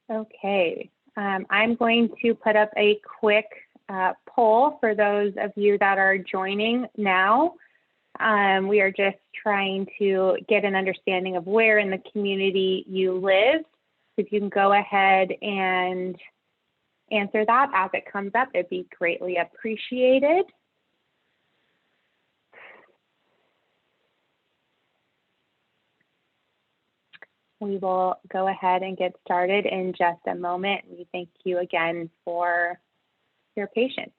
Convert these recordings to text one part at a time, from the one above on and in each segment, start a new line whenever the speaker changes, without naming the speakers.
Okay, I'm going to put up a quick poll for those of you that are joining now. We are just trying to get an understanding of where in the community you live. If you can go ahead and answer that as it comes up, it'd be greatly appreciated. We will go ahead and get started in just a moment. We thank you again for your patience.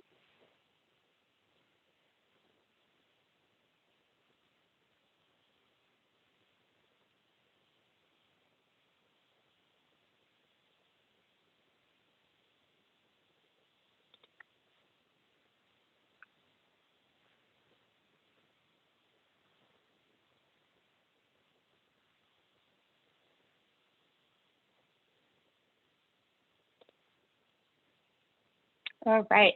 All right.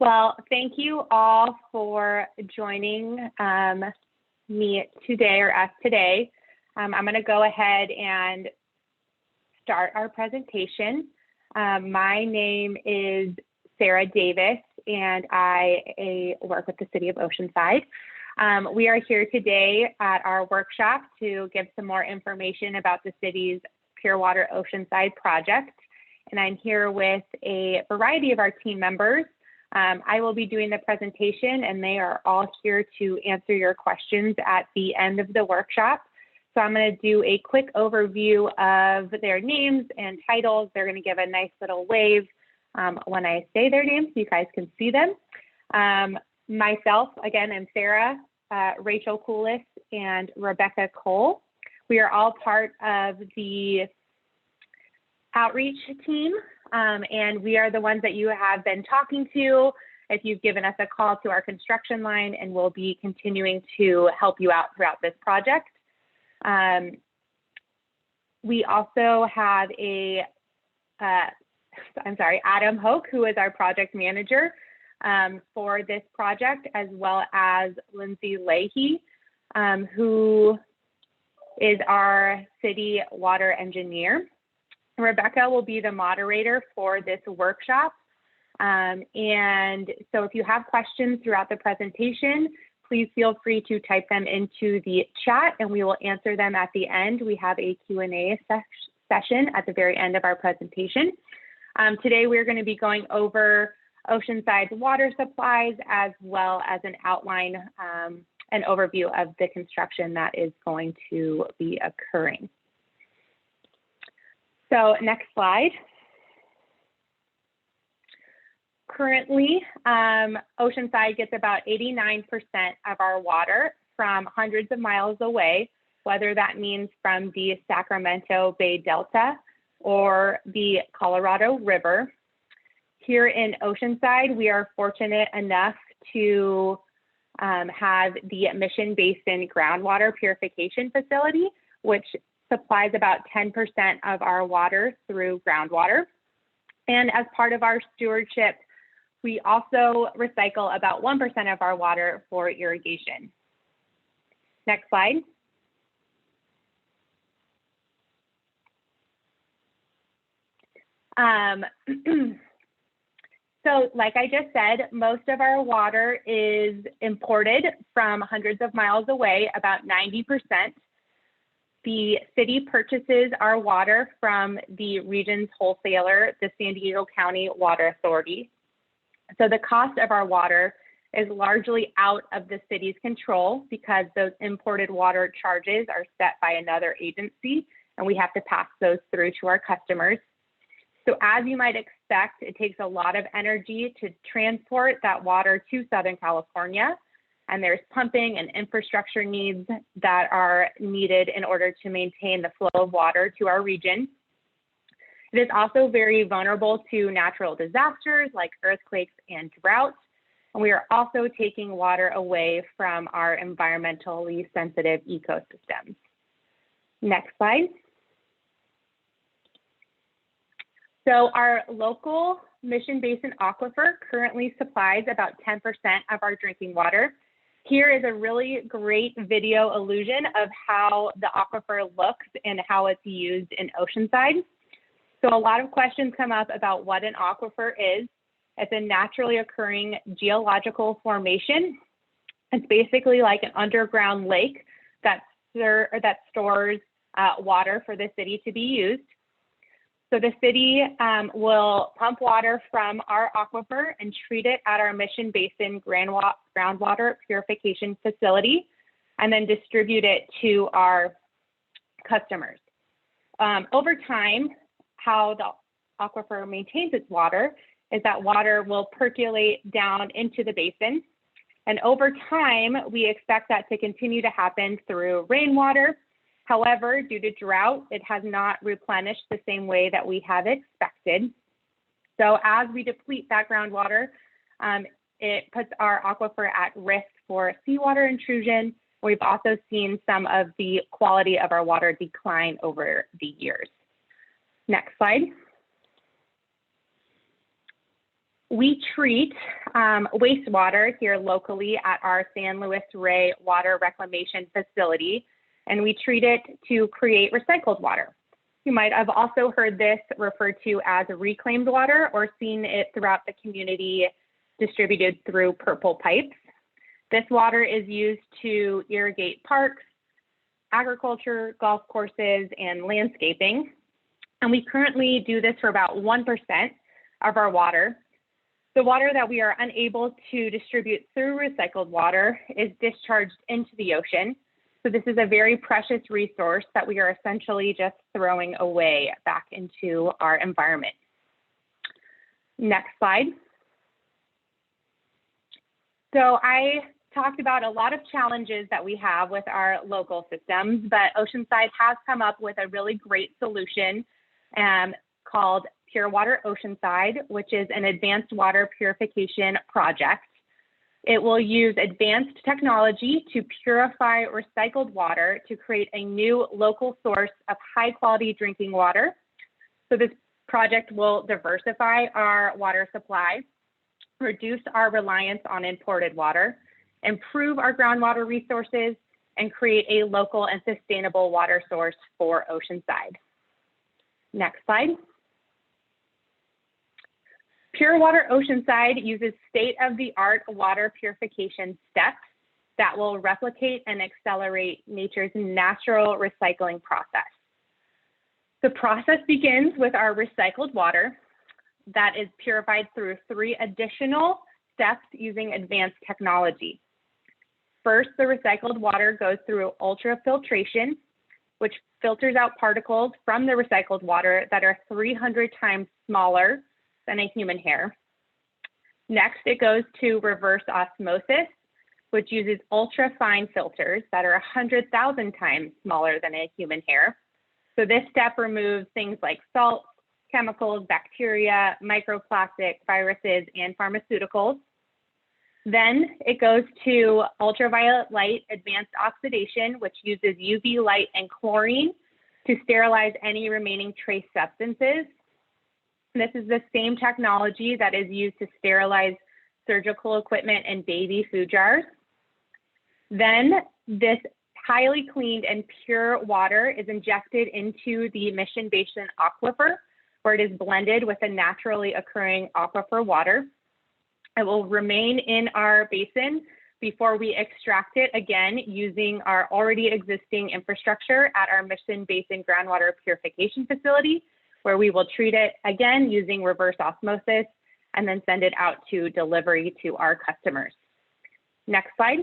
Well, thank you all for joining me today or us today. I'm going to go ahead and start our presentation. My name is Sarah Davis, and I work with the City of Oceanside. We are here today at our workshop to give some more information about the city's Pure Water Oceanside project. And I'm here with a variety of our team members. I will be doing the presentation, and they are all here to answer your questions at the end of the workshop. So I'm going to do a quick overview of their names and titles. They're going to give a nice little wave when I say their names so you guys can see them. Myself, again, I'm Sarah, Rachel Coolis, and Rebecca Cole. We are all part of the outreach team, and we are the ones that you have been talking to if you've given us a call to our construction line, and we'll be continuing to help you out throughout this project. We also have Adam Hoke, who is our project manager for this project, as well as Lindsay Leahy, who is our city water engineer. Rebecca will be the moderator for this workshop. And so if you have questions throughout the presentation, please feel free to type them into the chat and we will answer them at the end. We have a Q&A session at the very end of our presentation. Today, we're going to be going over Oceanside's water supplies, as well as an outline, an overview of the construction that is going to be occurring. So next slide. Currently, Oceanside gets about 89% of our water from hundreds of miles away, whether that means from the Sacramento Bay Delta or the Colorado River. Here in Oceanside, we are fortunate enough to have the Mission Basin groundwater purification facility, which supplies about 10% of our water through groundwater. And as part of our stewardship, we also recycle about 1% of our water for irrigation. Next slide. So like I just said, most of our water is imported from hundreds of miles away, about 90%. The city purchases our water from the region's wholesaler, the San Diego County Water Authority. So the cost of our water is largely out of the city's control because those imported water charges are set by another agency, and we have to pass those through to our customers. So as you might expect, it takes a lot of energy to transport that water to Southern California. And there's pumping and infrastructure needs that are needed in order to maintain the flow of water to our region. It is also very vulnerable to natural disasters like earthquakes and drought. And we are also taking water away from our environmentally sensitive ecosystems. Next slide. So our local Mission Basin aquifer currently supplies about 10% of our drinking water. Here is a really great video illusion of how the aquifer looks and how it's used in Oceanside. So a lot of questions come up about what an aquifer is. It's a naturally occurring geological formation. It's basically like an underground lake that stores water for the city to be used. So the city will pump water from our aquifer and treat it at our Mission Basin groundwater purification facility, and then distribute it to our customers. Over time, how the aquifer maintains its water is that water will percolate down into the basin. And over time, we expect that to continue to happen through rainwater. However, due to drought, it has not replenished the same way that we have expected. So as we deplete that groundwater, it puts our aquifer at risk for seawater intrusion. We've also seen some of the quality of our water decline over the years. Next slide. We treat wastewater here locally at our San Luis Rey Water Reclamation Facility, and we treat it to create recycled water. You might have also heard this referred to as reclaimed water or seen it throughout the community distributed through purple pipes. This water is used to irrigate parks, agriculture, golf courses, and landscaping. And we currently do this for about 1% of our water. The water that we are unable to distribute through recycled water is discharged into the ocean. So this is a very precious resource that we are essentially just throwing away back into our environment. Next slide. So I talked about a lot of challenges that we have with our local systems, but Oceanside has come up with a really great solution called Pure Water Oceanside, which is an advanced water purification project. It will use advanced technology to purify recycled water to create a new local source of high quality drinking water. So this project will diversify our water supply, reduce our reliance on imported water, improve our groundwater resources, and create a local and sustainable water source for Oceanside. Next slide. Pure Water Oceanside uses state-of-the-art water purification steps that will replicate and accelerate nature's natural recycling process. The process begins with our recycled water that is purified through 3 additional steps using advanced technology. First, the recycled water goes through ultrafiltration, which filters out particles from the recycled water that are 300 times smaller than a human hair. Next, it goes to reverse osmosis, which uses ultra-fine filters that are 100,000 times smaller than a human hair. So this step removes things like salts, chemicals, bacteria, microplastic, viruses, and pharmaceuticals. Then it goes to ultraviolet light advanced oxidation, which uses UV light and chlorine to sterilize any remaining trace substances. This is the same technology that is used to sterilize surgical equipment and baby food jars. Then this highly cleaned and pure water is injected into the Mission Basin aquifer, where it is blended with a naturally occurring aquifer water. It will remain in our basin before we extract it again using our already existing infrastructure at our Mission Basin groundwater purification facility, where we will treat it again using reverse osmosis and then send it out to delivery to our customers. Next slide.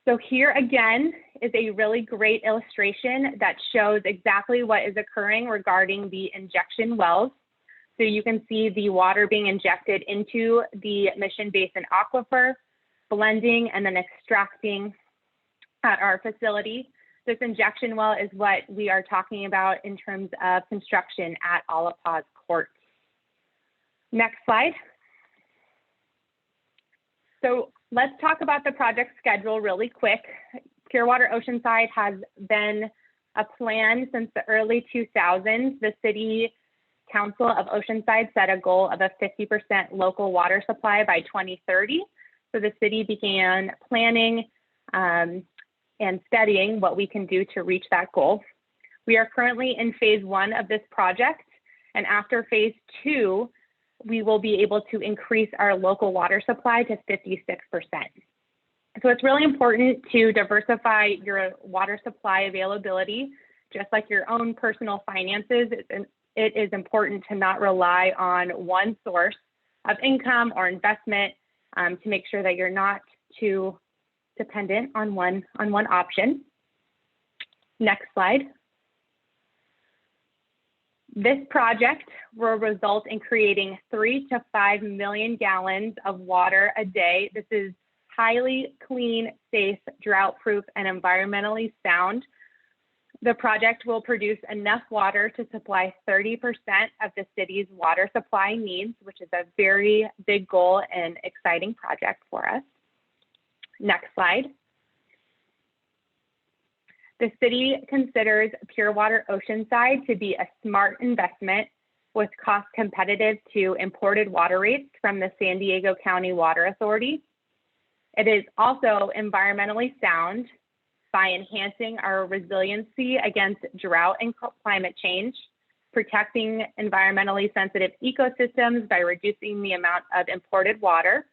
So here again is a really great illustration that shows exactly what is occurring regarding the injection wells. So you can see the water being injected into the Mission Basin aquifer, blending and then extracting at our facility. This injection well is what we are talking about in terms of construction at Alipaz Court. Next slide. So let's talk about the project schedule really quick. Pure Water Oceanside has been a plan since the early 2000s. The City Council of Oceanside set a goal of a 50% local water supply by 2030. So the city began planning and studying what we can do to reach that goal. We are currently in phase 1 of this project, and after phase 2, we will be able to increase our local water supply to 56%. So it's really important to diversify your water supply availability, just like your own personal finances. It is important to not rely on one source of income or investment to make sure that you're not too dependent on one option. Next slide. This project will result in creating 3 to 5 million gallons of water a day. This is highly clean, safe, drought-proof, and environmentally sound. The project will produce enough water to supply 30% of the city's water supply needs, which is a very big goal and exciting project for us. Next slide. The city considers Pure Water Oceanside to be a smart investment with cost competitive to imported water rates from the San Diego County Water Authority. It is also environmentally sound by enhancing our resiliency against drought and climate change, protecting environmentally sensitive ecosystems by reducing the amount of imported water.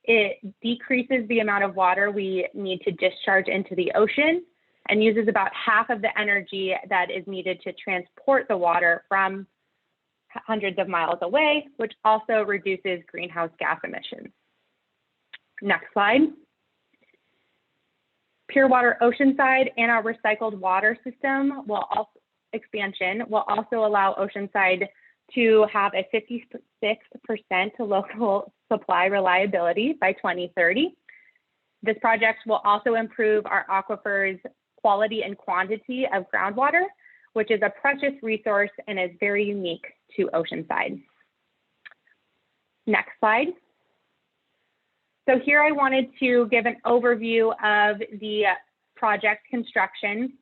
It decreases the amount of water we need to discharge into the ocean and uses about half of the energy that is needed to transport the water from hundreds of miles away, which also reduces greenhouse gas emissions. Next slide. Pure Water Oceanside and our recycled water system expansion will also allow Oceanside to have a 56% local supply reliability by 2030. This project will also improve our aquifers' quality and quantity of groundwater, which is a precious resource and is very unique to Oceanside. Next slide. So here I wanted to give an overview of the project construction.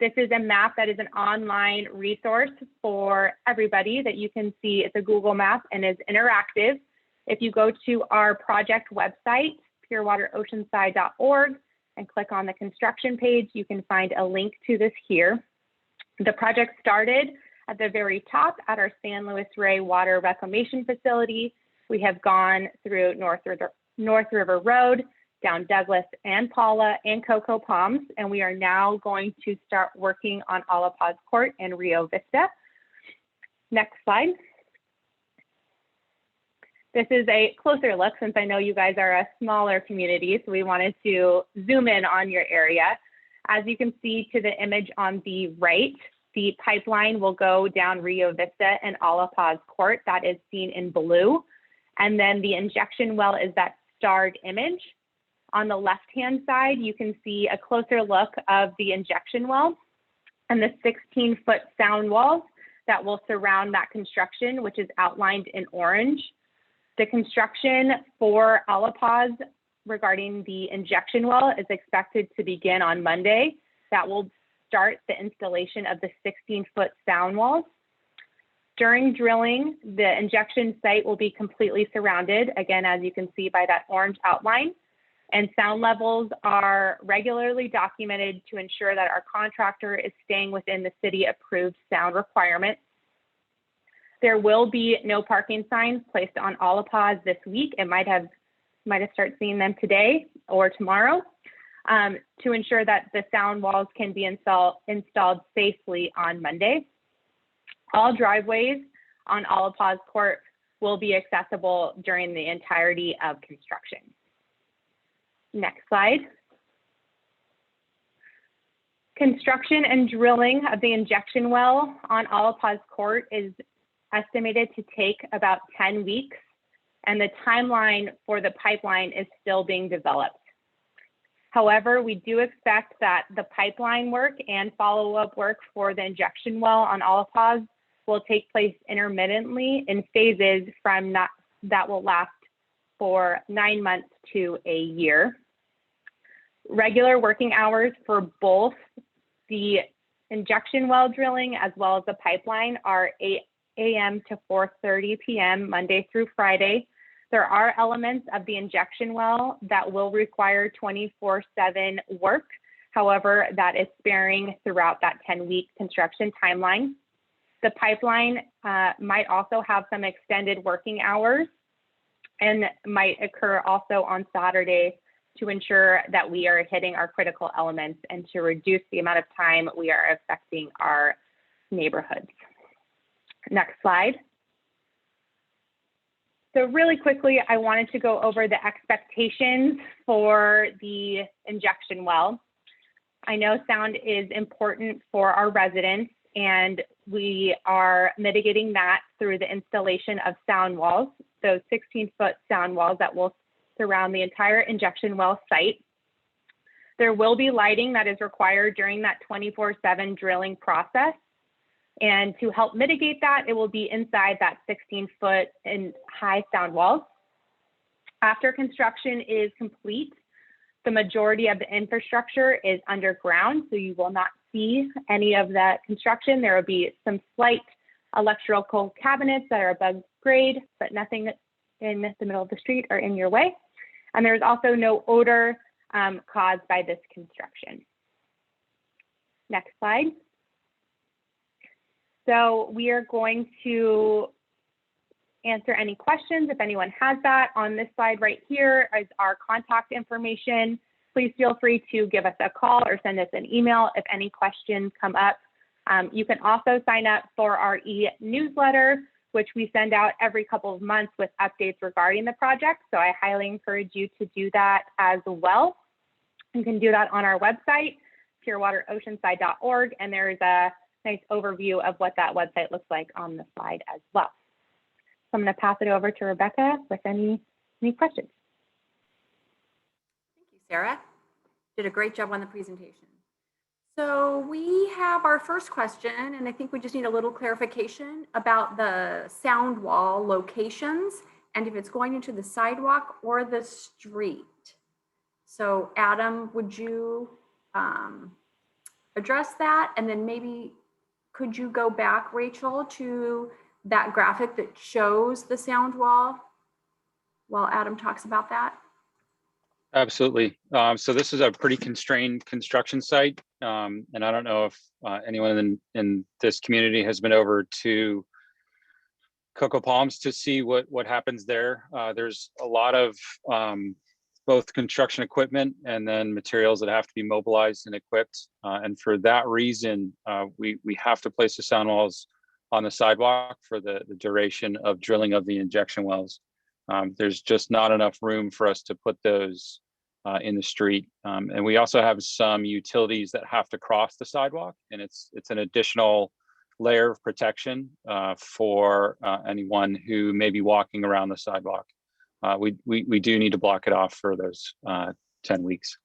This is a map that is an online resource for everybody that you can see. It's a Google map and is interactive. If you go to our project website, purewateroceanside.org, and click on the construction page, you can find a link to this here. The project started at the very top at our San Luis Rey Water Reclamation Facility. We have gone through North River Road, down Douglas and Paula and Cocoa Palms, and we are now going to start working on Alipaz Court and Rio Vista. Next slide. This is a closer look since I know you guys are a smaller community, so we wanted to zoom in on your area. As you can see to the image on the right, the pipeline will go down Rio Vista and Alipaz Court. That is seen in blue. And then the injection well is that starred image. On the left-hand side, you can see a closer look of the injection well and the 16-foot sound walls that will surround that construction, which is outlined in orange. The construction for Alipaz regarding the injection well is expected to begin on Monday. That will start the installation of the 16-foot sound walls. During drilling, the injection site will be completely surrounded, again, as you can see by that orange outline, and sound levels are regularly documented to ensure that our contractor is staying within the city-approved sound requirements. There will be no parking signs placed on Alipaz this week. It might have started seeing them today or tomorrow to ensure that the sound walls can be installed safely on Monday. All driveways on Alipaz Court will be accessible during the entirety of construction. Next slide. Construction and drilling of the injection well on Alipaz Court is estimated to take about 10 weeks, and the timeline for the pipeline is still being developed. However, we do expect that the pipeline work and follow-up work for the injection well on Alipaz will take place intermittently in phases that will last for 9 months to a year. Regular working hours for both the injection well drilling as well as the pipeline are 8 a.m. to 4:30 p.m. Monday through Friday. There are elements of the injection well that will require 24/7 work, However, that is sparing throughout that 10-week construction timeline. The pipeline might also have some extended working hours and might occur also on Saturday to ensure that we are hitting our critical elements and to reduce the amount of time we are affecting our neighborhoods. Next slide. So really quickly, I wanted to go over the expectations for the injection well. I know sound is important for our residents, and we are mitigating that through the installation of sound walls, those 16-foot sound walls that will surround the entire injection well site. There will be lighting that is required during that 24/7 drilling process. And to help mitigate that, it will be inside that 16-foot and high sound walls. After construction is complete, the majority of the infrastructure is underground, so you will not see any of that construction. There will be some slight electrical cabinets that are above grade, but nothing in the middle of the street or in your way. And there's also no odor caused by this construction. Next slide. So we are going to answer any questions if anyone has that. On this slide right here is our contact information. Please feel free to give us a call or send us an email if any questions come up. You can also sign up for our e-newsletter, which we send out every couple of months with updates regarding the project. So I highly encourage you to do that as well. You can do that on our website, purewateroceanside.org, and there's a nice overview of what that website looks like on the slide as well. So I'm going to pass it over to Rebecca with any questions.
Thank you, Sarah. Did a great job on the presentation. So we have our first question, and I think we just need a little clarification about the sound wall locations and if it's going into the sidewalk or the street. So Adam, would you address that? And then maybe could you go back, Rachel, to that graphic that shows the sound wall while Adam talks about that?
Absolutely. So this is a pretty constrained construction site. And I don't know if anyone in this community has been over to Cocoa Palms to see what happens there. There's a lot of both construction equipment and then materials that have to be mobilized and equipped. And for that reason, we have to place the sound walls on the sidewalk for the duration of drilling of the injection wells. There's just not enough room for us to put those in the street. And we also have some utilities that have to cross the sidewalk, and it's an additional layer of protection for anyone who may be walking around the sidewalk. We do need to block it off for those 10 weeks.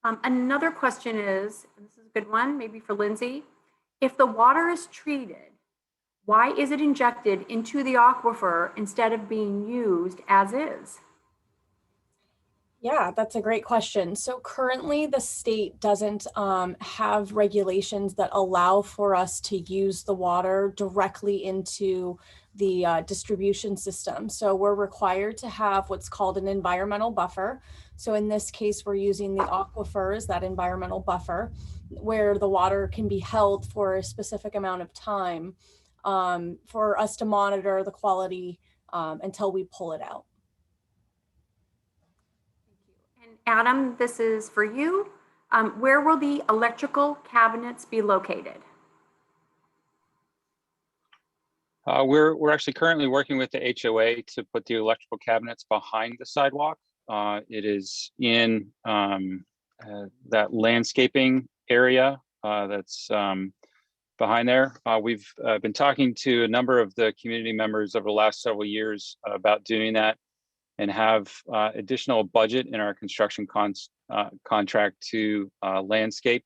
Okay. Another question is, and this is a good one, maybe for Lindsay. If the water is treated, why is it injected into the aquifer instead of being used as is?
Yeah, that's a great question. So currently the state doesn't have regulations that allow for us to use the water directly into the distribution system. So we're required to have what's called an environmental buffer. So in this case, we're using the aquifer as that environmental buffer where the water can be held for a specific amount of time for us to monitor the quality until we pull it out.
Adam, this is for you. Where will the electrical cabinets be located?
We're actually currently working with the HOA to put the electrical cabinets behind the sidewalk. It is in that landscaping area that's behind there. We've been talking to a number of the community members over the last several years about doing that, and have additional budget in our construction contract to landscape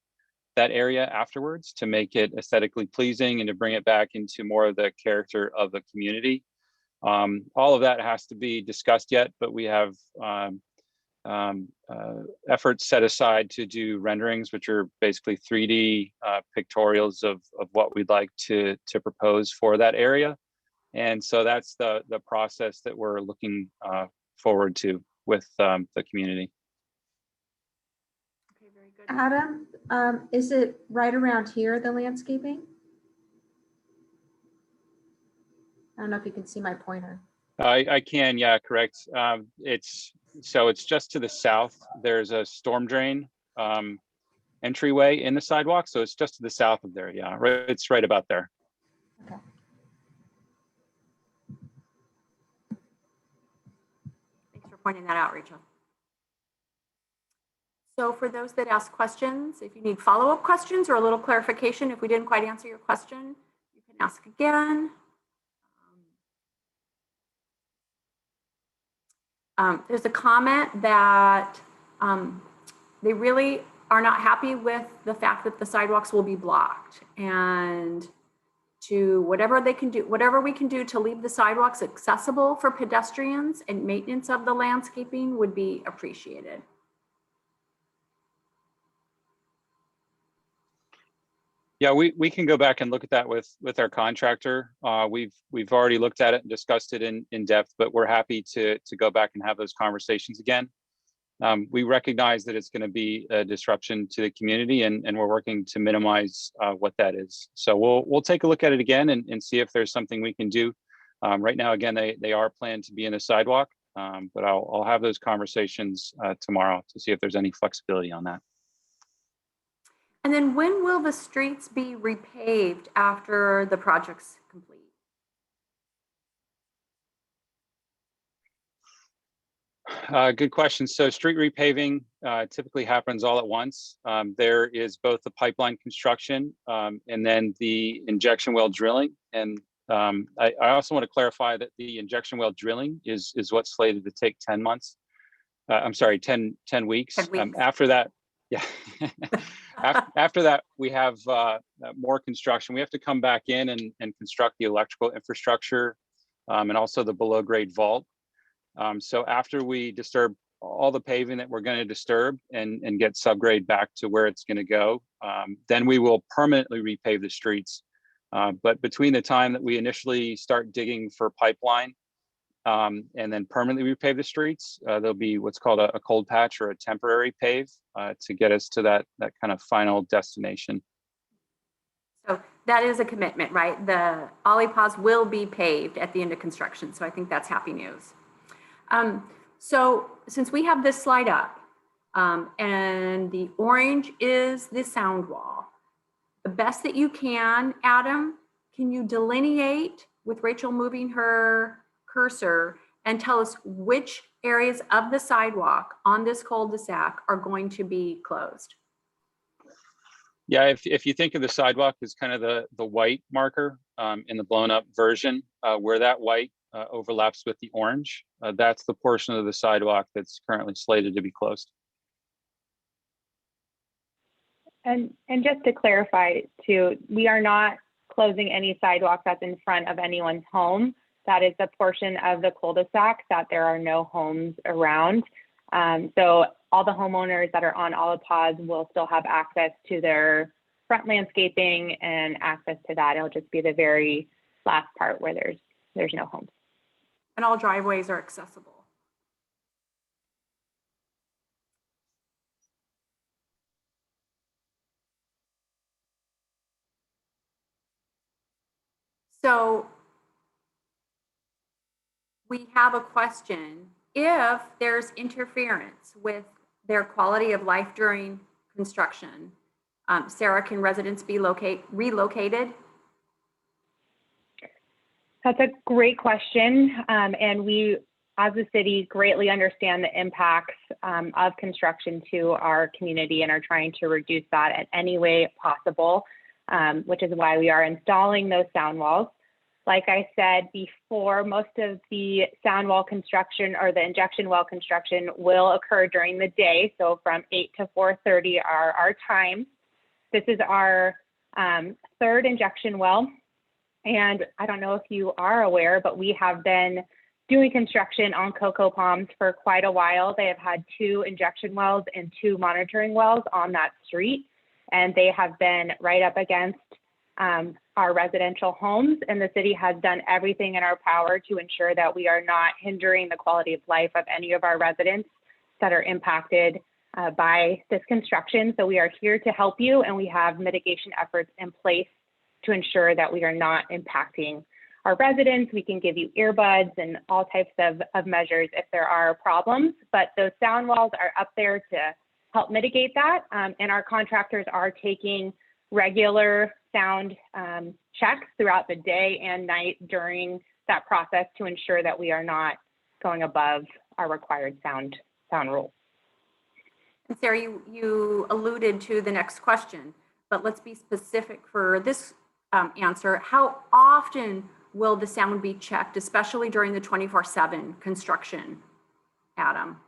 that area afterwards to make it aesthetically pleasing and to bring it back into more of the character of the community. All of that has to be discussed yet, but we have efforts set aside to do renderings, which are basically 3D pictorials of what we'd like to propose for that area. And so that's the process that we're looking forward to. with the community.
Okay, very good.
Adam, is it right around here, the landscaping? I don't know if you can see my pointer.
I can, yeah, correct. It's just to the south. There's a storm drain entryway in the sidewalk, so it's just to the south of there. Yeah, right. It's right about there.
Okay.
Thanks for pointing that out, Rachel. So for those that ask questions, if you need follow-up questions or a little clarification, if we didn't quite answer your question, you can ask again. There's a comment that they really are not happy with the fact that the sidewalks will be blocked, and to whatever we can do to leave the sidewalks accessible for pedestrians and maintenance of the landscaping would be appreciated.
Yeah, we can go back and look at that with our contractor. We've already looked at it and discussed it in depth, but we're happy to go back and have those conversations again. We recognize that it's going to be a disruption to the community, and we're working to minimize what that is. So we'll take a look at it again and see if there's something we can do. Right now, again, they are planned to be in the sidewalk, but I'll have those conversations tomorrow to see if there's any flexibility on that.
And then when will the streets be repaved after the project's complete?
Good question. So street repaving typically happens all at once. There is both the pipeline construction and then the injection well drilling. And I also want to clarify that the injection well drilling is what's slated to take 10 months. I'm sorry, 10 weeks.
10 weeks.
After that, yeah. After that, we have more construction. We have to come back in and construct the electrical infrastructure and also the below grade vault. So after we disturb all the paving that we're going to disturb and get subgrade back to where it's going to go, then we will permanently repave the streets. But between the time that we initially start digging for pipeline and then permanently repave the streets, there'll be what's called a cold patch or a temporary pave to get us to that kind of final destination.
So that is a commitment, right? The Alipaz will be paved at the end of construction. So I think that's happy news. So since we have this slide up and the orange is the sound wall, the best that you can, Adam, can you delineate with Rachel moving her cursor and tell us which areas of the sidewalk on this cul-de-sac are going to be closed?
Yeah, if you think of the sidewalk as kind of the white marker in the blown up version, where that white overlaps with the orange, that's the portion of the sidewalk that's currently slated to be closed.
And just to clarify too, we are not closing any sidewalk that's in front of anyone's home. That is the portion of the cul-de-sac that there are no homes around. So all the homeowners that are on Alipaz will still have access to their front landscaping and access to that. It'll just be the very last part where there's no homes.
And all driveways are accessible. So we have a question. If there's interference with their quality of life during construction, Sarah, can residents be relocated?
That's a great question. And we, as a city, greatly understand the impacts of construction to our community and are trying to reduce that in any way possible, which is why we are installing those sound walls. Like I said before, most of the sound wall construction or the injection well construction will occur during the day. So from 8 to 4:30 are our times. This is our third injection well. And I don't know if you are aware, but we have been doing construction on cocoa palms for quite a while. They have had 2 injection wells and 2 monitoring wells on that street. And they have been right up against our residential homes, and the city has done everything in our power to ensure that we are not hindering the quality of life of any of our residents that are impacted by this construction. So we are here to help you, and we have mitigation efforts in place to ensure that we are not impacting our residents. We can give you earbuds and all types of measures if there are problems, but those sound walls are up there to help mitigate that. And our contractors are taking regular sound checks throughout the day and night during that process to ensure that we are not going above our required sound rules.
And Sarah, you alluded to the next question, but let's be specific for this answer. How often will the sound be checked, especially during the 24/7 construction, Adam?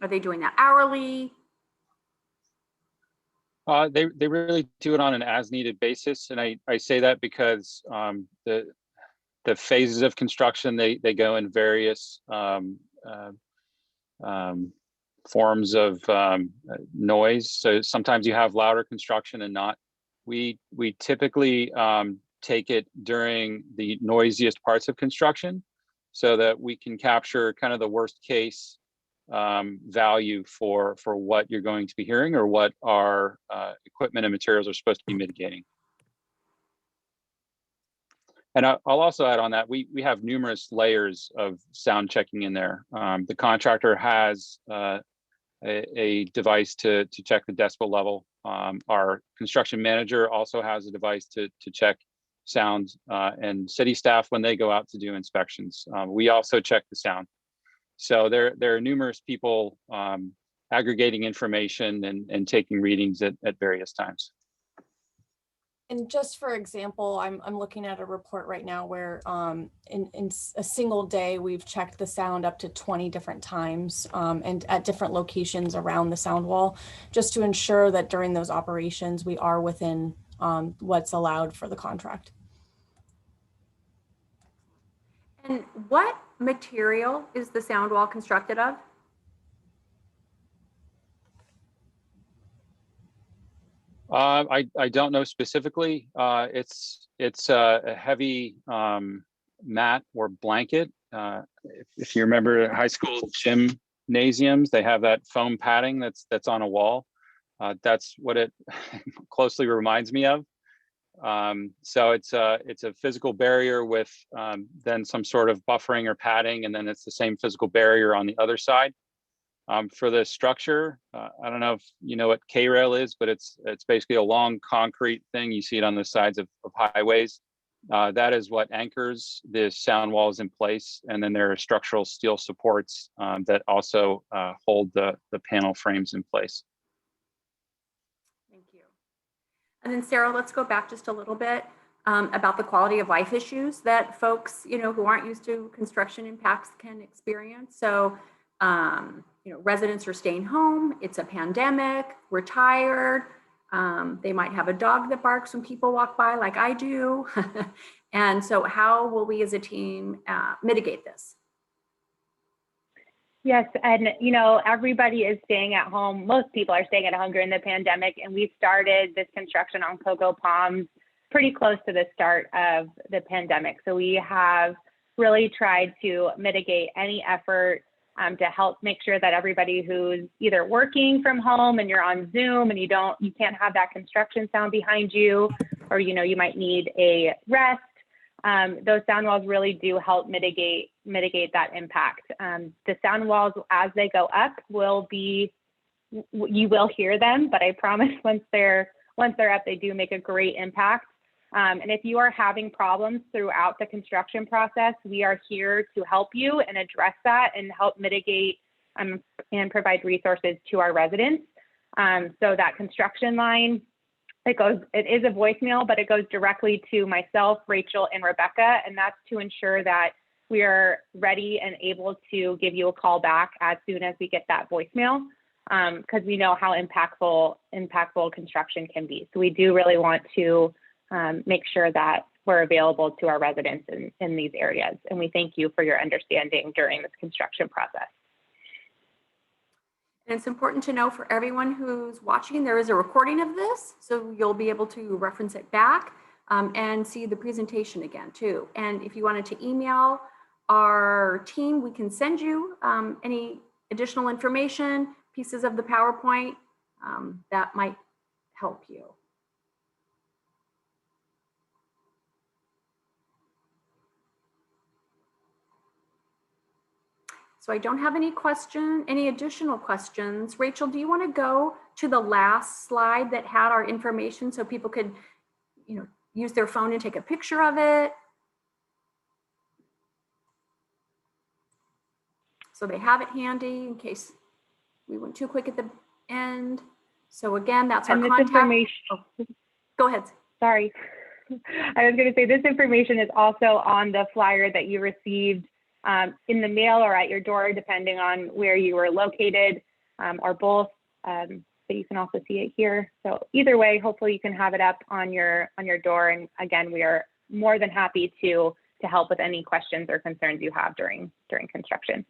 Are they doing that hourly?
They really do it on an as-needed basis, and I say that because the phases of construction, they go in various forms of noise. So sometimes you have louder construction and not. We typically take it during the noisiest parts of construction so that we can capture kind of the worst case value for what you're going to be hearing or what our equipment and materials are supposed to be mitigating. And I'll also add on that, we have numerous layers of sound checking in there. The contractor has a device to check the decibel level. Our construction manager also has a device to check sound, and city staff, when they go out to do inspections, we also check the sound. So there are numerous people aggregating information and taking readings at various times.
And just for example, I'm looking at a report right now where in a single day, we've checked the sound up to 20 different times and at different locations around the sound wall, just to ensure that during those operations, we are within what's allowed for the contract.
And what material is the sound wall constructed of?
I don't know specifically. It's a heavy mat or blanket. If you remember high school gymnasiums, they have that foam padding that's on a wall. That's what it closely reminds me of. So it's a physical barrier with then some sort of buffering or padding, and then it's the same physical barrier on the other side. For the structure, I don't know if you know what K-rail is, but it's basically a long concrete thing. You see it on the sides of highways. That is what anchors the sound walls in place. And then there are structural steel supports that also hold the panel frames in place.
Thank you. And then Sarah, let's go back just a little bit about the quality of life issues that folks, who aren't used to construction impacts can experience. So, residents are staying home. It's a pandemic. We're tired. They might have a dog that barks when people walk by, like I do. And so how will we as a team mitigate this?
Yes, and everybody is staying at home. Most people are staying at home during the pandemic, and we started this construction on Cocoa Palms pretty close to the start of the pandemic. So we have really tried to mitigate any effort to help make sure that everybody who's either working from home and you're on Zoom and you can't have that construction sound behind you, or you might need a rest. Those sound walls really do help mitigate that impact. The sound walls, as they go up, you will hear them, but I promise once they're up, they do make a great impact. And if you are having problems throughout the construction process, we are here to help you and address that and help mitigate and provide resources to our residents. So that construction line, it is a voicemail, but it goes directly to myself, Rachel, and Rebecca, and that's to ensure that we are ready and able to give you a call back as soon as we get that voicemail, because we know how impactful construction can be. So we do really want to make sure that we're available to our residents in these areas. And we thank you for your understanding during this construction process.
And it's important to know for everyone who's watching, there is a recording of this, so you'll be able to reference it back. and see the presentation again too. And if you wanted to email our team, we can send you any additional information, pieces of the PowerPoint that might help you. So I don't have any additional questions. Rachel, do you want to go to the last slide that had our information so people could, use their phone and take a picture of it? So they have it handy in case we went too quick at the end. So again, that's our
And this
contact.
information,
Oh, go ahead.
sorry. I was going to say this information is also on the flyer that you received in the mail or at your door, depending on where you were located, or both. So you can also see it here. So either way, hopefully you can have it up on your door. And again, we are more than happy to help with any questions or concerns you have during construction.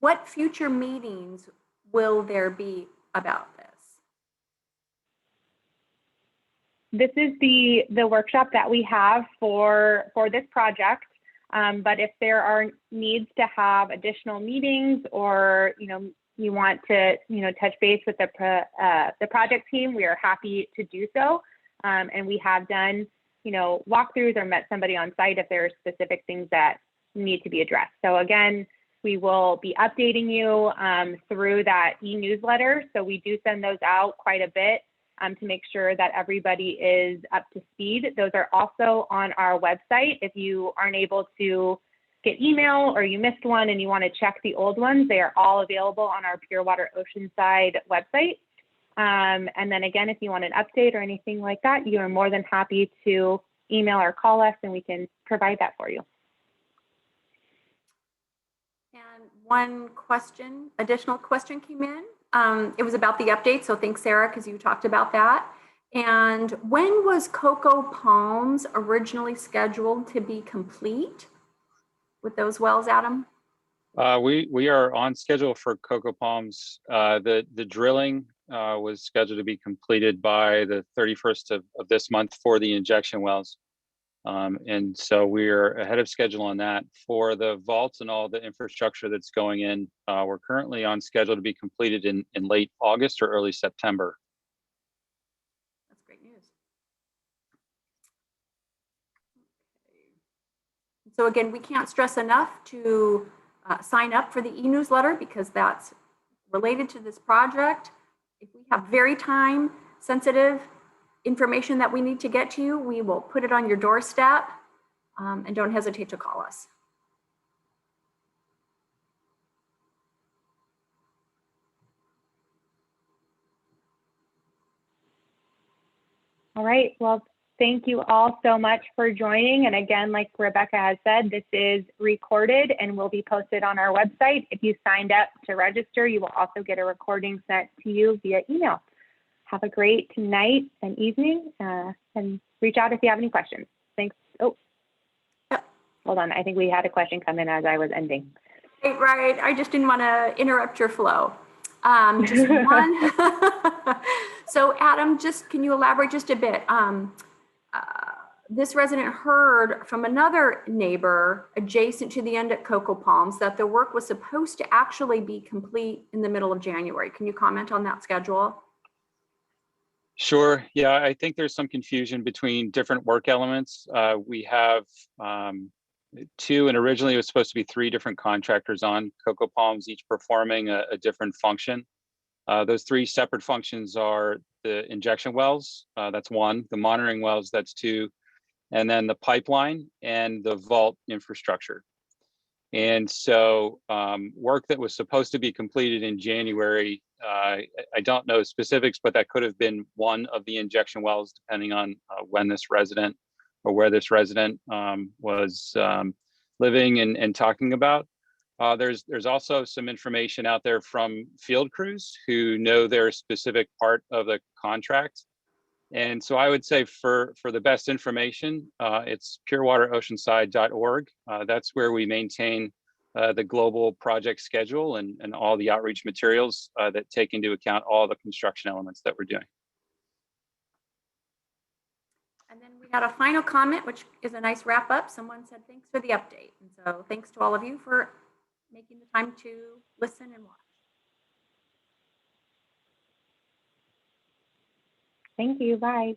What future meetings will there be about this?
This is the workshop that we have for this project. But if there are needs to have additional meetings, or you want to touch base with the project team, we are happy to do so. And we have done walkthroughs or met somebody on site if there are specific things that need to be addressed. So again, we will be updating you through that e-newsletter. So we do send those out quite a bit to make sure that everybody is up to speed. Those are also on our website. If you aren't able to get email or you missed one and you want to check the old ones, they are all available on our Pure Water Oceanside website. And then again, if you want an update or anything like that, you are more than happy to email or call us and we can provide that for you.
And one additional question came in. It was about the update. So thanks, Sarah, because you talked about that. And when was Cocoa Palms originally scheduled to be complete with those wells, Adam?
We are on schedule for Cocoa Palms. The drilling was scheduled to be completed by the 31st of this month for the injection wells. And so we're ahead of schedule on that. For the vaults and all the infrastructure that's going in, we're currently on schedule to be completed in late August or early September.
That's great news. Okay. So again, we can't stress enough to sign up for the e-newsletter because that's related to this project. If we have very time sensitive information that we need to get to you, we will put it on your doorstep, and don't hesitate to call us.
All right, well, thank you all so much for joining. And again, like Rebecca has said, this is recorded and will be posted on our website. If you signed up to register, you will also get a recording sent to you via email. Have a great night and evening, and reach out if you have any questions. Thanks. Oh, hold on. I think we had a question come in as I was ending.
Right. I just didn't want to interrupt your flow. Just one. So Adam, can you elaborate just a bit? This resident heard from another neighbor adjacent to the end at Cocoa Palms that the work was supposed to actually be complete in the middle of January. Can you comment on that schedule?
Sure. Yeah, I think there's some confusion between different work elements. We have two, and originally it was supposed to be 3 different contractors on Cocoa Palms, each performing a different function. Those 3 separate functions are the injection wells, that's 1, the monitoring wells, that's 2, and then the pipeline and the vault infrastructure. And so work that was supposed to be completed in January, I don't know specifics, but that could have been one of the injection wells, depending on when this resident or where this resident was living and talking about. There's also some information out there from field crews who know their specific part of the contract. And so I would say for the best information, it's purewateroceanside.org. That's where we maintain the global project schedule and all the outreach materials that take into account all the construction elements that we're doing.
And then we had a final comment, which is a nice wrap up. Someone said, thanks for the update. And so thanks to all of you for making the time to listen and watch.
Thank you. Bye.